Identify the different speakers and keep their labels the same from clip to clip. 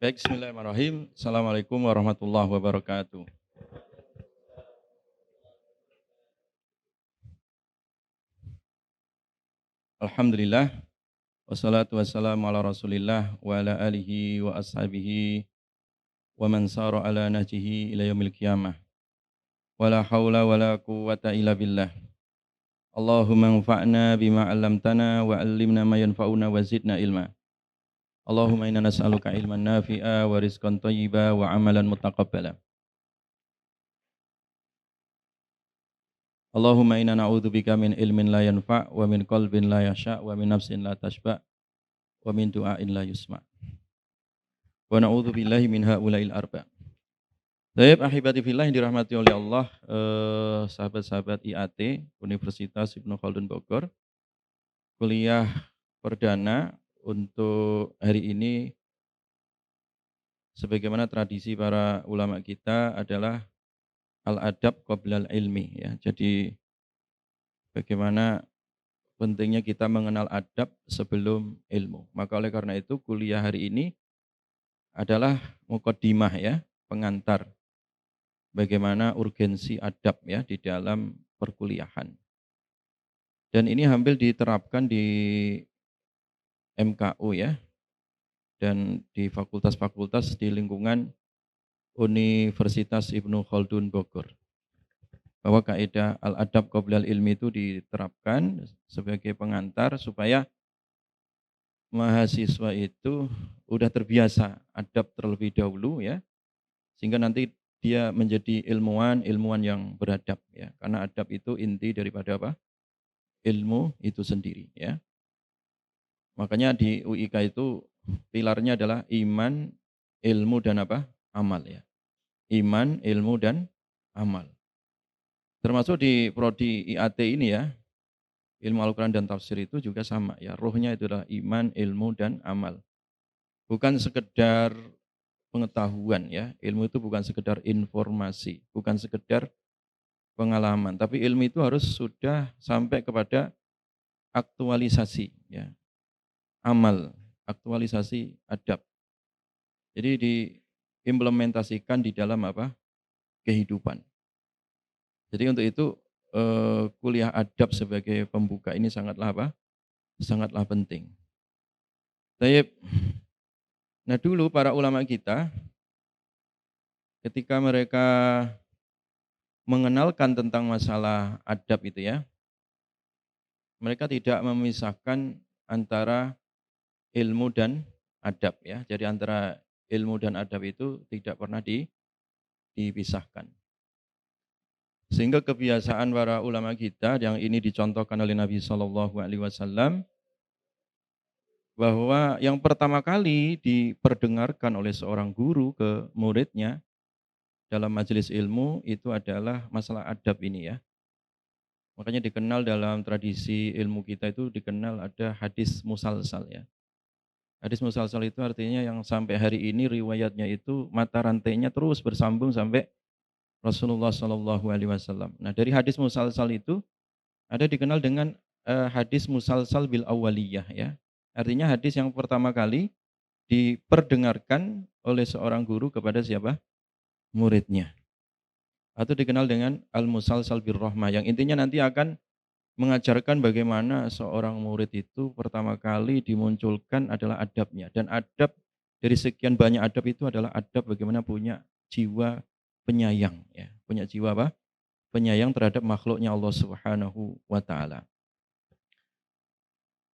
Speaker 1: Baik, bismillahirrahmanirrahim. Assalamualaikum warahmatullahi wabarakatuh. Alhamdulillah, wassalatu wassalamu ala rasulillah wa ala alihi wa ashabihi wa man sara ala nahjihi ila yaumil qiyamah. Wa la hawla wa la quwwata illa billah. Allahumma anfa'na bima 'allamtana wa 'allimna ma yanfa'una wa zidna ilma. Allahumma inna nas'aluka ilman nafi'a wa rizqan thayyiba wa amalan mutaqabbala. Allahumma inna na'udzubika min ilmin la yanfa' wa min qalbin la yasha' wa min nafsin la tashba' wa min du'ain la yusma'. Wa na'udzu billahi min haula'il arba'. Baik, ahibati fillah yang dirahmati oleh Allah, sahabat-sahabat IAT Universitas Ibnu Khaldun Bogor, kuliah perdana untuk hari ini sebagaimana tradisi para ulama kita adalah al-adab qoblal ilmi ya. Jadi bagaimana pentingnya kita mengenal adab sebelum ilmu. Maka oleh karena itu kuliah hari ini adalah muqaddimah ya, pengantar bagaimana urgensi adab ya di dalam perkuliahan. Dan ini hampir diterapkan di MKU ya, dan di fakultas-fakultas di lingkungan Universitas Ibnu Khaldun Bogor. Bahwa kaidah al-adab qoblal ilmi itu diterapkan sebagai pengantar supaya mahasiswa itu udah terbiasa adab terlebih dahulu ya, sehingga nanti dia menjadi ilmuwan yang beradab ya. Karena adab itu inti daripada apa? Ilmu itu sendiri ya. Makanya di UIK itu pilarnya adalah iman, ilmu dan apa? Amal ya. Iman, ilmu dan amal. Termasuk di prodi IAT ini ya, ilmu Al-Quran dan tafsir itu juga sama ya. Ruhnya itu adalah iman, ilmu dan amal. Bukan sekedar pengetahuan ya. Ilmu itu bukan sekedar informasi, bukan sekedar pengalaman, tapi ilmu itu harus sudah sampai kepada aktualisasi ya. Amal, aktualisasi adab. Jadi diimplementasikan di dalam apa? Kehidupan. Jadi untuk itu kuliah adab sebagai pembuka ini sangatlah apa? Sangatlah penting. Taib. Nah dulu para ulama kita ketika mereka mengenalkan tentang masalah adab itu ya, mereka tidak memisahkan antara ilmu dan adab ya. Jadi antara ilmu dan adab itu tidak pernah dipisahkan. Sehingga kebiasaan para ulama kita yang ini dicontohkan oleh Nabi Shallallahu Alaihi Wasallam bahwa yang pertama kali diperdengarkan oleh seorang guru ke muridnya dalam majelis ilmu itu adalah masalah adab ini ya. Makanya dikenal dalam tradisi ilmu kita itu dikenal ada hadis musalsal ya. Hadis musalsal itu artinya yang sampai hari ini riwayatnya itu mata rantainya terus bersambung sampai Rasulullah Shallallahu Alaihi Wasallam. Nah dari hadis musalsal itu ada dikenal dengan hadis musalsal bil awaliyah ya. Artinya hadis yang pertama kali diperdengarkan oleh seorang guru kepada siapa? Muridnya. Atau dikenal dengan al musalsal bir rahmah yang intinya nanti akan mengajarkan bagaimana seorang murid itu pertama kali dimunculkan adalah adabnya. Dan adab dari sekian banyak adab itu adalah adab bagaimana punya jiwa penyayang. Ya. Punya jiwa apa? Penyayang terhadap makhluknya Allah Subhanahu wa Ta'ala.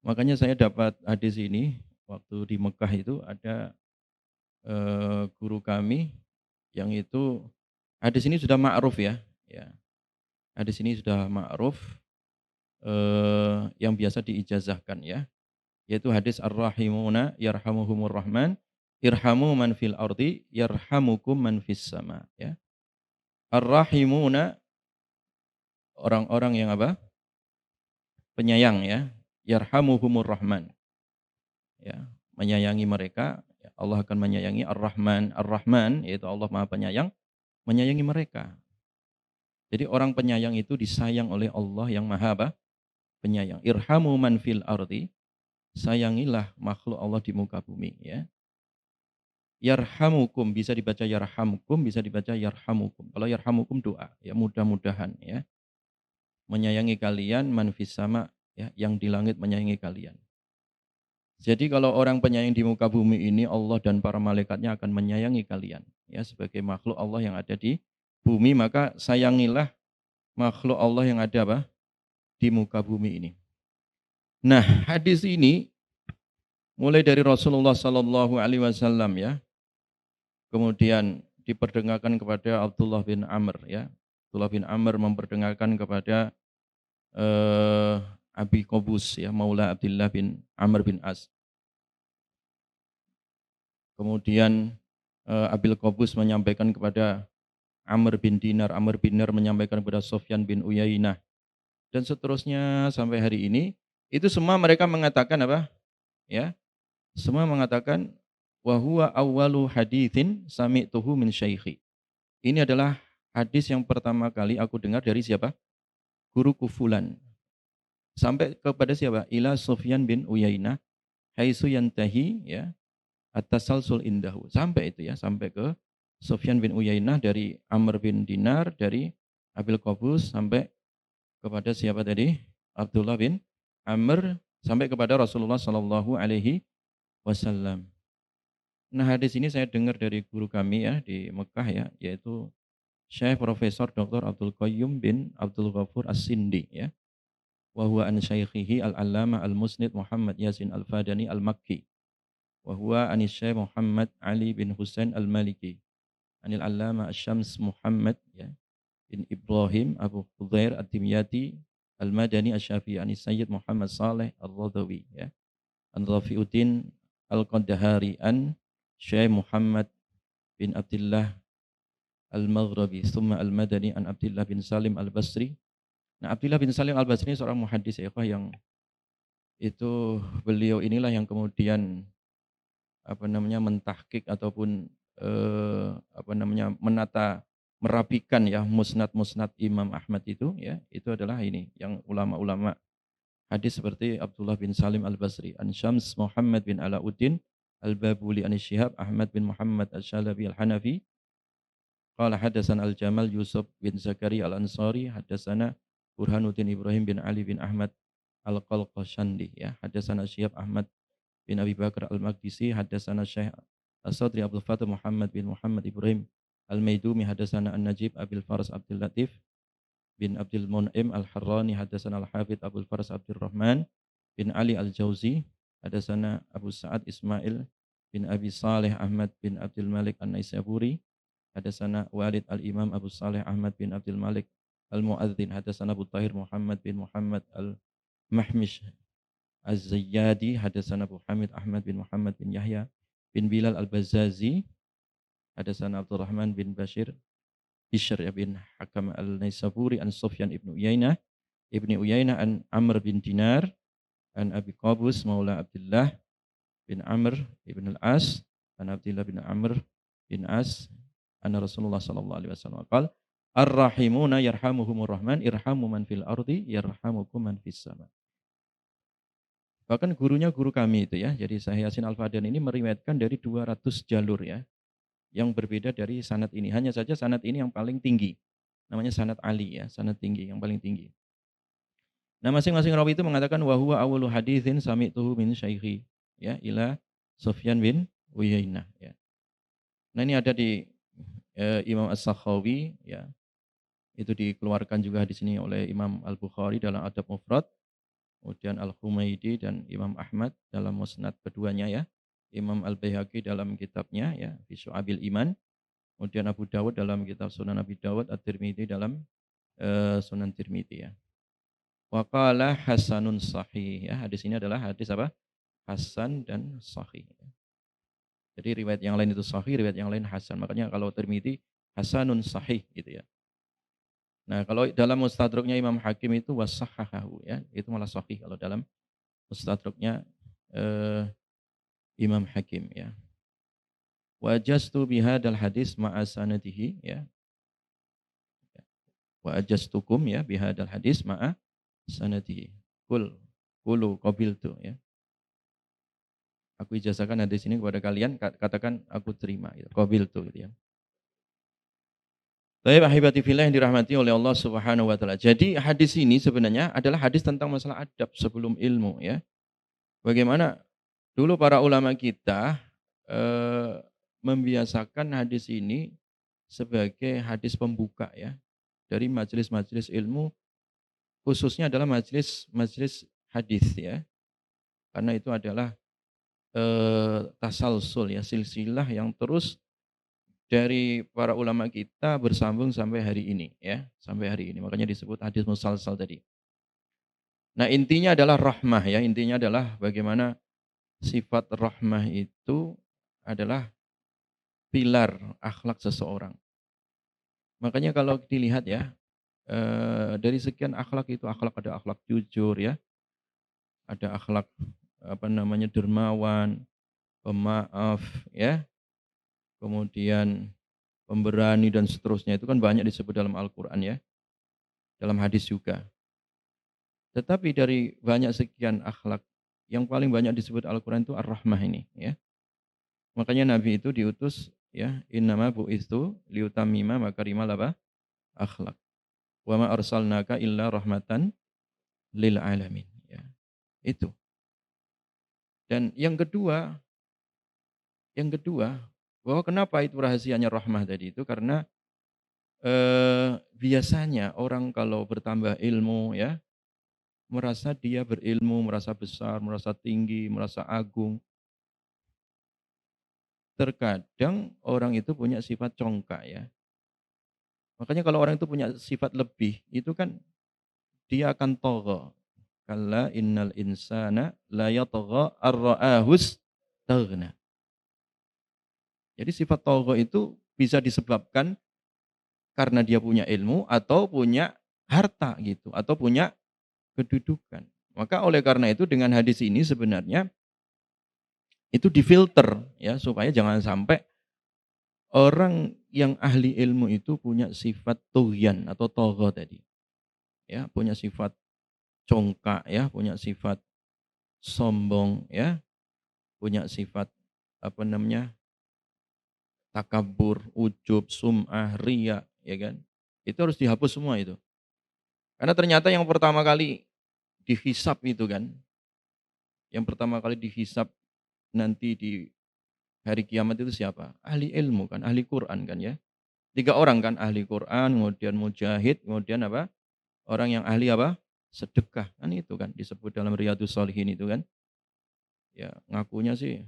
Speaker 1: Makanya saya dapat hadis ini waktu di Mekah itu ada guru kami yang itu hadis ini sudah ma'ruf ya. Ya. Hadis ini sudah ma'ruf yang biasa diijazahkan ya. Yaitu hadis ar-rahimuna yarhamuhumur rahman irhamu man fil ardi yarhamukum man fis sama ya. Ar-rahimuna orang-orang yang apa? Penyayang ya. Yarhamuhumur rahman. Ya, menyayangi mereka, ya Allah akan menyayangi ar-rahman. Ar-rahman yaitu Allah Maha Penyayang, menyayangi mereka. Jadi orang penyayang itu disayang oleh Allah yang Maha apa? Penyayang. Irhamu man fil ardi, sayangilah makhluk Allah di muka bumi ya. Yarhamukum bisa dibaca yarhamkum, bisa dibaca yarhamukum. Kalau yarhamukum doa, ya mudah-mudahan ya menyayangi kalian man fis sama ya yang di langit menyayangi kalian. Jadi kalau orang penyayang di muka bumi ini Allah dan para malaikatnya akan menyayangi kalian ya sebagai makhluk Allah yang ada di bumi, maka sayangilah makhluk Allah yang ada apa? Di muka bumi ini. Nah, hadis ini mulai dari Rasulullah Sallallahu Alaihi Wasallam ya, kemudian diperdengarkan kepada Abdullah bin Amr ya. Abdullah bin Amr memperdengarkan kepada Abi Qabus ya, Maula Abdullah bin Amr bin As. Kemudian Abil Qabus menyampaikan kepada Amr bin Dinar menyampaikan kepada Sofyan bin Uyainah dan seterusnya sampai hari ini. Itu semua mereka mengatakan apa? Ya, semua mengatakan wa huwa awwalu haditsin sami'tuhu min syaikhi. Ini adalah hadis yang pertama kali aku dengar dari siapa? Guruku fulan. Sampai kepada siapa? Ila Sufyan bin Uyainah haitsu yantahi ya at-tasalsul indahu. Sampai itu ya, sampai ke Sufyan bin Uyainah dari Amr bin Dinar dari Abil Qabus sampai kepada siapa tadi? Abdullah bin Amr sampai kepada Rasulullah sallallahu alaihi wasallam. Nah, hadis ini saya dengar dari guru kami ya di Mekah ya, yaitu Syekh Profesor Dr. Abdul Qayyum bin Abdul Ghafur As-Sindi ya. Wa huwa an syaikhihi al-allama al-musnid Muhammad Yasin al-Fadani al-Makki. Wa huwa an Syekh Muhammad Ali bin Husain al-Maliki. Anil allama Asy-Syams Muhammad ya bin Ibrahim Abu Khudair Ad-Dimyati Al-Madani Asy-Syafi'i an Sayyid Muhammad Saleh Ar-Radhawi ya. An Rafiuddin Al-Qandahari an Syekh Muhammad bin Abdullah Al-Maghribi thumma Al-Madani an Abdullah bin Salim Al-Basri. Nah, Abdullah bin Salim Al-Basri ini seorang muhaddis ya yang itu beliau inilah yang kemudian apa namanya mentahqiq ataupun apa namanya menata merapikan ya musnad-musnad Imam Ahmad itu adalah ini yang ulama-ulama hadis seperti Abdullah bin Salim Al-Basri, an Syams Muhammad bin Alauddin Al-Babuli an Syihab Ahmad bin Muhammad Al-Shalabi Al-Hanafi. Qala hadatsana Al-Jamal Yusuf bin Zakaria Al-Ansari, hadatsana Burhanuddin Ibrahim bin Ali bin Ahmad Al-Qalqashandi ya. Hadatsana Syihab Ahmad bin Abi Bakar Al-Maqdisi, hadatsana Syekh As-Sadri Abdul Fatah Muhammad bin Muhammad Ibrahim Al-Maidumi, hadatsana An-Najib Abil Faras Abdul Latif bin Abdul Mun'im Al-Harrani, hadatsana Al-Hafidz Abdul Faras Abdul Rahman bin Ali Al-Jauzi, hadatsana Abu Sa'ad Ismail bin Abi Saleh Ahmad bin Abdul Malik An-Naisaburi, hadatsana Walid Al-Imam Abu Saleh Ahmad bin Abdul Malik Al-Mu'adzin, hadatsana Abu Tahir Muhammad bin Muhammad Al-Mahmish Az-Zayyadi, hadatsana Abu Hamid Ahmad bin Muhammad bin Yahya bin Bilal Al-Bazzazi, hadatsana Abdurrahman bin Bishr bin Hakam Al-Naisaburi an Sufyan ibni Uyainah an Amr bin Dinar an Abi Qabus maula Abdullah bin Amr ibn al-As an Abdullah bin Amr bin As anna Rasulullah sallallahu alaihi wasallam qala ar-rahimuna yarhamuhumur rahman irhamu man fil ardi yarhamukum man fis sama. Bahkan gurunya guru kami itu ya. Jadi Syekh Yasin Al-Fadan ini meriwayatkan dari 200 jalur ya. Yang berbeda dari sanad ini. Hanya saja sanad ini yang paling tinggi. Namanya sanad Ali ya, sanad tinggi, yang paling tinggi. Nah, masing-masing rawi itu mengatakan wa huwa awwalu haditsin sami'tuhu min syaikhi ya ila Sufyan bin Uyainah ya. Nah, ini ada di Imam As-Sakhawi ya. Itu dikeluarkan juga di sini oleh Imam Al-Bukhari dalam Adab Mufrad. Kemudian Al-Humaidi dan Imam Ahmad dalam musnad keduanya ya. Imam Al-Baihaqi dalam kitabnya ya, fi Syu'abil Iman. Kemudian Abu Dawud dalam kitab Sunan Abi Dawud, At-Tirmidzi dalam Sunan Tirmidzi ya. Wa qala hasanun sahih ya. Hadis ini adalah hadis apa? Hasan dan sahih. Jadi riwayat yang lain itu sahih, riwayat yang lain hasan. Makanya kalau Tirmidzi hasanun sahih gitu ya. Nah, kalau dalam mustadraknya Imam Hakim itu wasahhahu ya, itu malah sahih kalau dalam mustadraknya Imam Hakim ya. Wajastu bihadal hadis ma'a sanadihi ya. Wa ajastukum ya bihadal hadis ma'a sanadihi. Kulu qabiltu ya. Aku ijazahkan hadis ini kepada kalian, katakan aku terima gitu. Qabiltu gitu ya. Baik, ahibati fillah yang dirahmati oleh Allah Subhanahu wa taala. Jadi hadis ini sebenarnya adalah hadis tentang masalah adab sebelum ilmu ya. Bagaimana dulu para ulama kita membiasakan hadis ini sebagai hadis pembuka ya dari majelis-majelis ilmu, khususnya adalah majelis-majelis hadis ya. Karena itu adalah tasalsul ya, silsilah yang terus dari para ulama kita bersambung sampai hari ini ya, sampai hari ini. Makanya disebut hadis musalsal tadi. Nah, intinya adalah rahmah ya, intinya adalah bagaimana sifat rahmah itu adalah pilar akhlak seseorang. Makanya kalau dilihat ya, dari sekian akhlak itu akhlak, ada akhlak jujur ya, ada akhlak apa namanya dermawan, pemaaf ya, kemudian pemberani dan seterusnya itu kan banyak disebut dalam Al-Qur'an ya, dalam hadis juga. Tetapi dari banyak sekian akhlak yang paling banyak disebut Al-Qur'an itu ar-rahmah ini ya. Makanya Nabi itu diutus ya, innama bu'istu liutammima makarimal apa? Akhlak. Wa ma arsalnaka illa rahmatan lil alamin ya. Itu. Dan yang kedua bahwa kenapa itu rahasianya rahmah tadi itu karena biasanya orang kalau bertambah ilmu ya, merasa dia berilmu, merasa besar, merasa tinggi, merasa agung. Terkadang orang itu punya sifat congkak ya. Makanya kalau orang itu punya sifat lebih, itu kan dia akan tagha. Kalla innal insana la yatgha ar-ra'ahus taghna. Jadi sifat tagha itu bisa disebabkan karena dia punya ilmu atau punya harta gitu, atau punya kedudukan. Maka oleh karena itu dengan hadis ini sebenarnya itu difilter ya supaya jangan sampai orang yang ahli ilmu itu punya sifat tughyan atau tagha tadi. Ya, punya sifat congkak ya, punya sifat sombong ya, punya sifat apa namanya? Takabur, ujub, sum'ah, riya, ya kan? Itu harus dihapus semua itu. Karena ternyata yang pertama kali dihisab itu kan, yang pertama kali dihisab nanti di hari kiamat itu siapa? Ahli ilmu kan, ahli Quran kan ya. 3 orang kan, ahli Quran, kemudian mujahid, kemudian apa? Orang yang ahli apa? Sedekah. Kan itu kan disebut dalam Riyadhus Shalihin itu kan. Ya, ngakunya sih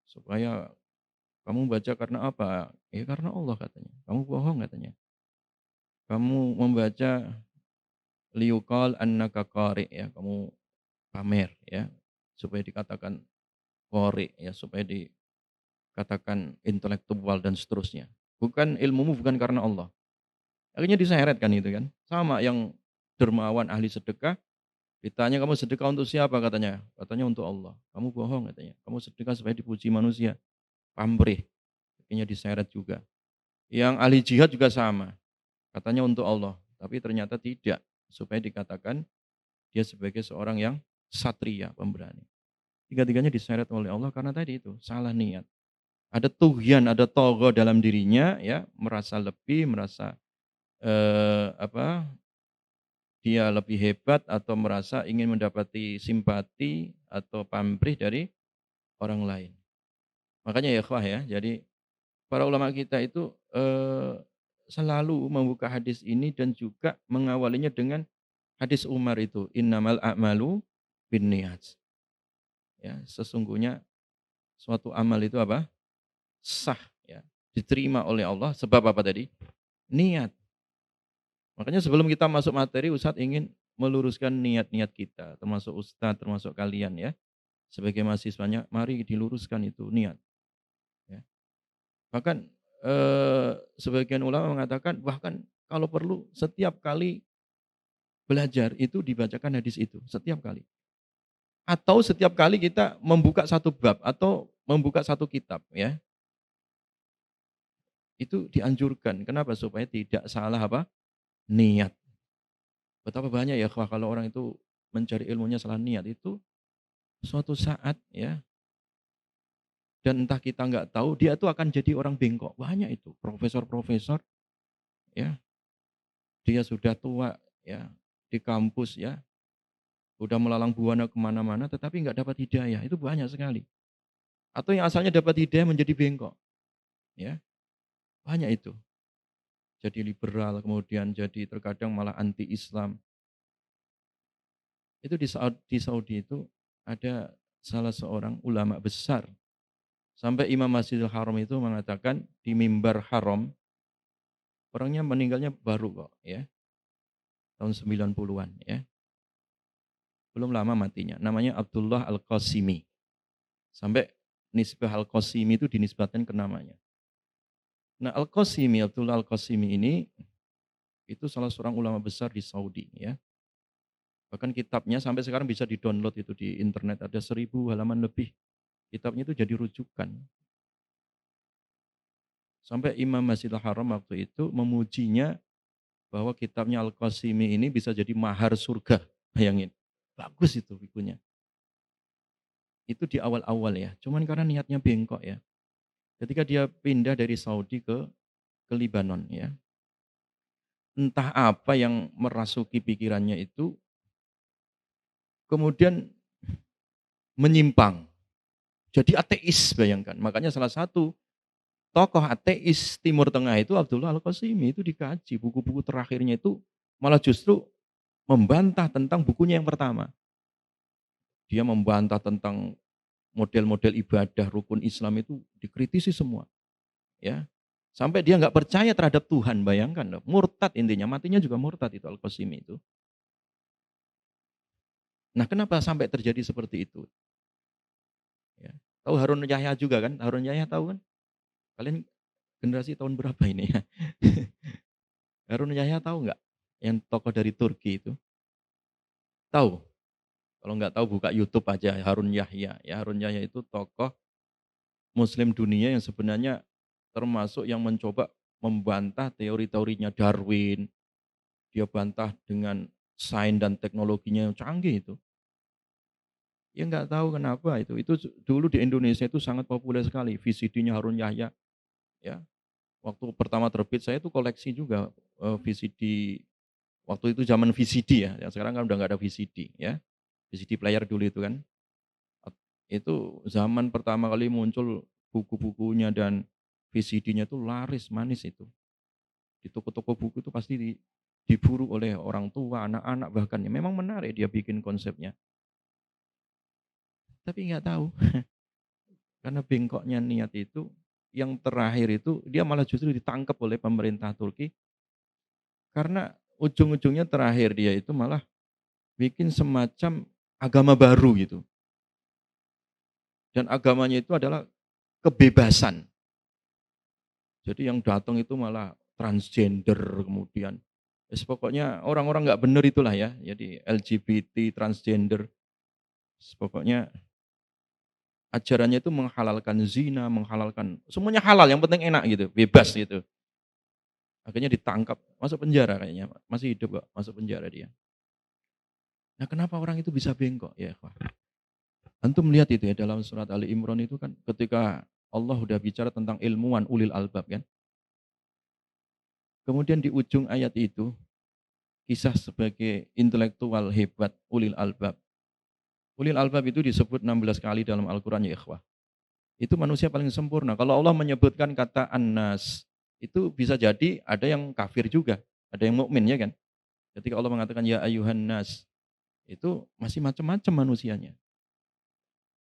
Speaker 1: supaya kamu baca karena apa? Ya karena Allah katanya. Kamu bohong katanya. Kamu membaca liuqal annaka qari ya, kamu pamer ya, supaya dikatakan qari ya, supaya dikatakan intelektual dan seterusnya. Bukan ilmumu bukan karena Allah. Akhirnya diseret kan itu kan. Sama yang dermawan ahli sedekah, ditanya kamu sedekah untuk siapa katanya? Katanya untuk Allah. Kamu bohong katanya. Kamu sedekah supaya dipuji manusia. Pamrih. Akhirnya diseret juga. Yang ahli jihad juga sama. Katanya untuk Allah. Tapi ternyata tidak. Supaya dikatakan dia sebagai seorang yang satria, pemberani. Tiga-tiganya diseret oleh Allah karena tadi itu salah niat. Ada tughyan, ada tagha dalam dirinya ya, merasa lebih, merasa apa? Dia lebih hebat atau merasa ingin mendapati simpati atau pamrih dari orang lain. Makanya ya ikhwah ya, jadi para ulama kita itu selalu membuka hadis ini dan juga mengawalinya dengan hadis Umar itu, innamal a'malu binniyat. Ya, sesungguhnya suatu amal itu apa? Sah ya, diterima oleh Allah sebab apa tadi? Niat. Makanya sebelum kita masuk materi Ustadz ingin meluruskan niat-niat kita, termasuk Ustadz, termasuk kalian ya. Sebagai mahasiswanya mari diluruskan itu niat ya. Bahkan sebagian ulama mengatakan bahkan kalau perlu setiap kali belajar itu dibacakan hadis itu, setiap kali. Atau setiap kali kita membuka satu bab atau membuka satu kitab ya, itu dianjurkan. Kenapa? Supaya tidak salah apa? Niat. Betapa banyak ya kalau orang itu mencari ilmunya salah niat itu suatu saat ya dan entah kita nggak tahu, dia tuh akan jadi orang bengkok. Banyak itu, profesor-profesor, ya, dia sudah tua, ya, di kampus, ya, udah melalang buana kemana-mana, tetapi nggak dapat hidayah. Itu banyak sekali. Atau yang asalnya dapat hidayah menjadi bengkok, ya, banyak itu. Jadi liberal, kemudian jadi terkadang malah anti-Islam. Itu di Saudi itu ada salah seorang ulama besar. Sampai Imam Masjidil Haram itu mengatakan di mimbar haram, orangnya meninggalnya baru kok, ya, tahun 90-an, ya. Belum lama matinya. Namanya Abdullah Al-Qasimi. Sampai nisbah Al-Qasimi itu dinisbatkan ke namanya. Nah, Al-Qasimi, Abdullah Al-Qasimi ini itu salah seorang ulama besar di Saudi, ya. Bahkan kitabnya sampai sekarang bisa di-download itu di internet, ada 1.000 halaman lebih. Kitabnya itu jadi rujukan. Sampai Imam Masjidil Haram waktu itu memujinya bahwa kitabnya Al-Qasimi ini bisa jadi mahar surga. Bayangin. Bagus itu bukunya. Itu di awal-awal, ya. Cuman karena niatnya bengkok, ya. Ketika dia pindah dari Saudi ke Libanon, ya. Entah apa yang merasuki pikirannya itu, kemudian menyimpang. Jadi ateis, bayangkan. Makanya salah satu tokoh ateis Timur Tengah itu Abdullah Al-Qasimi, itu dikaji. Buku-buku terakhirnya itu malah justru membantah tentang bukunya yang pertama. Dia membantah tentang model-model ibadah rukun Islam itu dikritisi semua, ya. Sampai dia nggak percaya terhadap Tuhan, bayangkan loh. Murtad intinya, matinya juga murtad itu Al-Qasimi itu. Nah, kenapa sampai terjadi seperti itu? Ya. Tahu Harun Yahya juga kan? Harun Yahya tahu kan? Kalian generasi tahun berapa ini ya? Harun Yahya tahu nggak? Yang tokoh dari Turki itu. Tahu? Kalau nggak tahu buka YouTube aja Harun Yahya. Ya, Harun Yahya itu tokoh Muslim dunia yang sebenarnya termasuk yang mencoba membantah teori-teorinya Darwin. Dia bantah dengan sains dan teknologinya yang canggih itu. Ya nggak tahu kenapa itu. Itu dulu di Indonesia itu sangat populer sekali. VCD-nya Harun Yahya. Ya, waktu pertama terbit saya itu koleksi juga VCD. Waktu itu zaman VCD ya. Yang sekarang kan udah nggak ada VCD ya. VCD player dulu itu kan. Itu zaman pertama kali muncul buku-bukunya dan VCD-nya itu laris manis itu. Di toko-toko buku itu pasti diburu oleh orang tua, anak-anak bahkan. Ya, memang menarik dia bikin konsepnya. Tapi nggak tahu. Karena bengkoknya niat itu, yang terakhir itu dia malah justru ditangkap oleh pemerintah Turki karena ujung-ujungnya terakhir dia itu malah bikin semacam agama baru gitu. Dan agamanya itu adalah kebebasan. Jadi yang datang itu malah transgender kemudian. Pokoknya orang-orang nggak benar itulah ya. Jadi LGBT, transgender. Pokoknya ajarannya itu menghalalkan zina, menghalalkan semuanya halal, yang penting enak gitu, bebas gitu. Akhirnya ditangkap, masuk penjara kayaknya, masih hidup kok, masuk penjara dia. Nah, kenapa orang itu bisa bengkok? Ya, antum melihat itu ya dalam surat Ali Imran itu kan ketika Allah udah bicara tentang ilmuwan ulil albab kan. Kemudian di ujung ayat itu kisah sebagai intelektual hebat ulil albab. Ulil albab itu disebut 16 kali dalam Al-Qur'an ya ikhwah. Itu manusia paling sempurna. Kalau Allah menyebutkan kata annas, itu bisa jadi ada yang kafir juga, ada yang mukmin ya kan. Ketika Allah mengatakan ya ayuhan nas, itu masih macam-macam manusianya.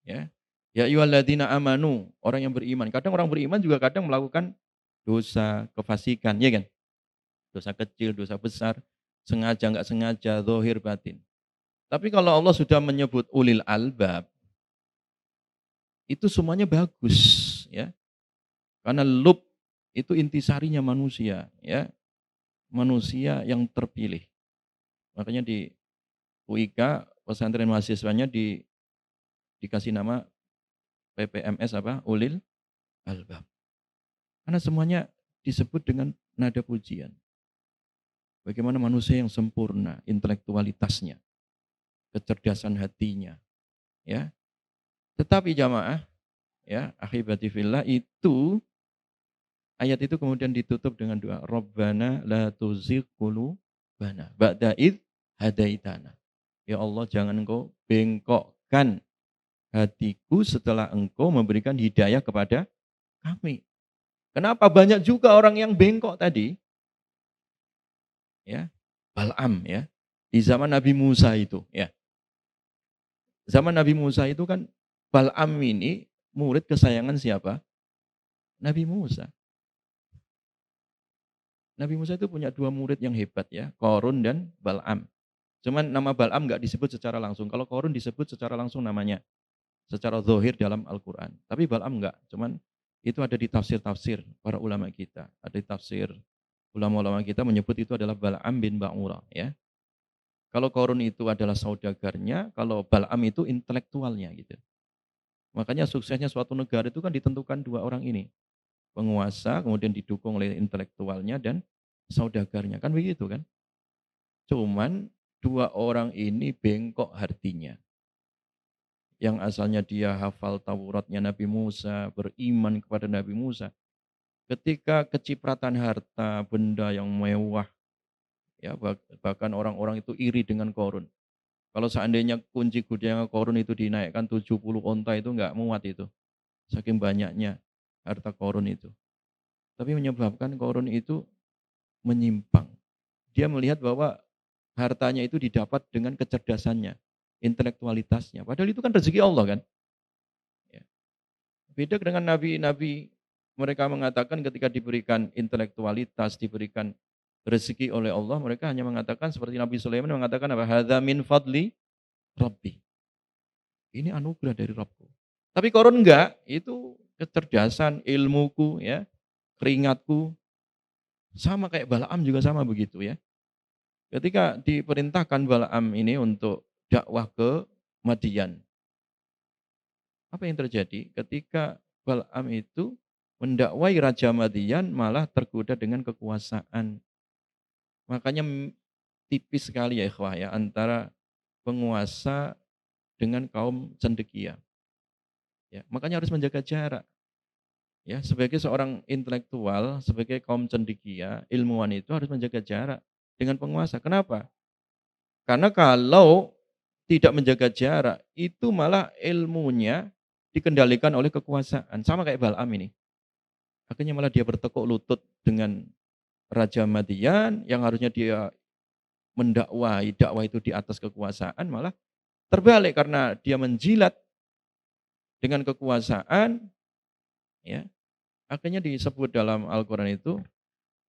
Speaker 1: Ya. Ya ayyuhalladzina amanu, orang yang beriman. Kadang orang beriman juga kadang melakukan dosa, kefasikan, ya kan? Dosa kecil, dosa besar, sengaja enggak sengaja, zahir batin. Tapi kalau Allah sudah menyebut ulil albab, itu semuanya bagus, ya. Karena lub itu intisarinya manusia, ya. Manusia yang terpilih. Makanya di UIK pesantren mahasiswanya dikasih nama PPMS apa? Ulil albab. Karena semuanya disebut dengan nada pujian. Bagaimana manusia yang sempurna, intelektualitasnya, kecerdasan hatinya, ya. Tetapi jamaah, ya, akhibati fillah itu ayat itu kemudian ditutup dengan doa Rabbana la tuzigh qulubana ba'da id hadaitana. Ya Allah, jangan Engkau bengkokkan hatiku setelah Engkau memberikan hidayah kepada kami. Kenapa banyak juga orang yang bengkok tadi? Ya, Bal'am ya. Di zaman Nabi Musa itu, ya. Zaman Nabi Musa itu kan Bal'am ini murid kesayangan siapa? Nabi Musa. Nabi Musa itu punya dua murid yang hebat ya, Korun dan Bal'am. Cuman nama Bal'am nggak disebut secara langsung. Kalau Korun disebut secara langsung namanya, secara zahir dalam Al-Quran. Tapi Bal'am enggak, cuman itu ada di tafsir-tafsir para ulama kita. Ada di tafsir ulama-ulama kita menyebut itu adalah Bal'am bin Ba'ura. Ya. Kalau Korun itu adalah saudagarnya, kalau Bal'am itu intelektualnya gitu. Makanya suksesnya suatu negara itu kan ditentukan dua orang ini. Penguasa, kemudian didukung oleh intelektualnya dan saudagarnya. Kan begitu kan? Cuman dua orang ini bengkok hatinya. Yang asalnya dia hafal Tauratnya Nabi Musa, beriman kepada Nabi Musa. Ketika kecipratan harta, benda yang mewah, ya bahkan orang-orang itu iri dengan Korun. Kalau seandainya kunci gudang Korun itu dinaikkan 70 onta itu enggak muat itu. Saking banyaknya harta Korun itu. Tapi menyebabkan Korun itu menyimpang. Dia melihat bahwa hartanya itu didapat dengan kecerdasannya, intelektualitasnya. Padahal itu kan rezeki Allah kan. Ya. Beda dengan nabi-nabi, mereka mengatakan ketika diberikan intelektualitas, diberikan rezeki oleh Allah, mereka hanya mengatakan seperti Nabi Sulaiman mengatakan apa? Hadza min fadli Rabbi. Ini anugerah dari Rabbku. Tapi Korun enggak, itu kecerdasan, ilmuku, ya, keringatku, sama kayak Balaam juga sama begitu ya. Ketika diperintahkan Balaam ini untuk dakwah ke Madian, apa yang terjadi? Ketika Balaam itu mendakwai Raja Madian malah tergoda dengan kekuasaan. Makanya tipis sekali ya ikhwah ya antara penguasa dengan kaum cendekia. Ya, makanya harus menjaga jarak. Ya, sebagai seorang intelektual, sebagai kaum cendekia, ilmuwan itu harus menjaga jarak dengan penguasa. Kenapa? Karena kalau tidak menjaga jarak, itu malah ilmunya dikendalikan oleh kekuasaan. Sama kayak Bal'am ini. Akhirnya malah dia bertekuk lutut dengan Raja Madian yang harusnya dia mendakwai, dakwah itu di atas kekuasaan, malah terbalik karena dia menjilat dengan kekuasaan, ya. Akhirnya disebut dalam Al-Quran itu,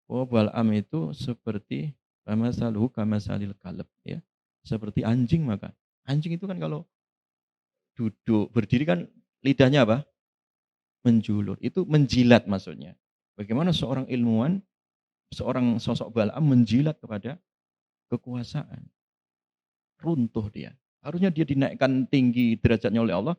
Speaker 1: bahwa Bal'am itu seperti kamasalil kalb, ya. Seperti anjing maka. Anjing itu kan kalau duduk, berdiri kan lidahnya apa? Menjulur. Itu menjilat maksudnya. Bagaimana seorang ilmuwan, seorang sosok Bal'am menjilat kepada kekuasaan. Runtuh dia. Harusnya dia dinaikkan tinggi derajatnya oleh Allah,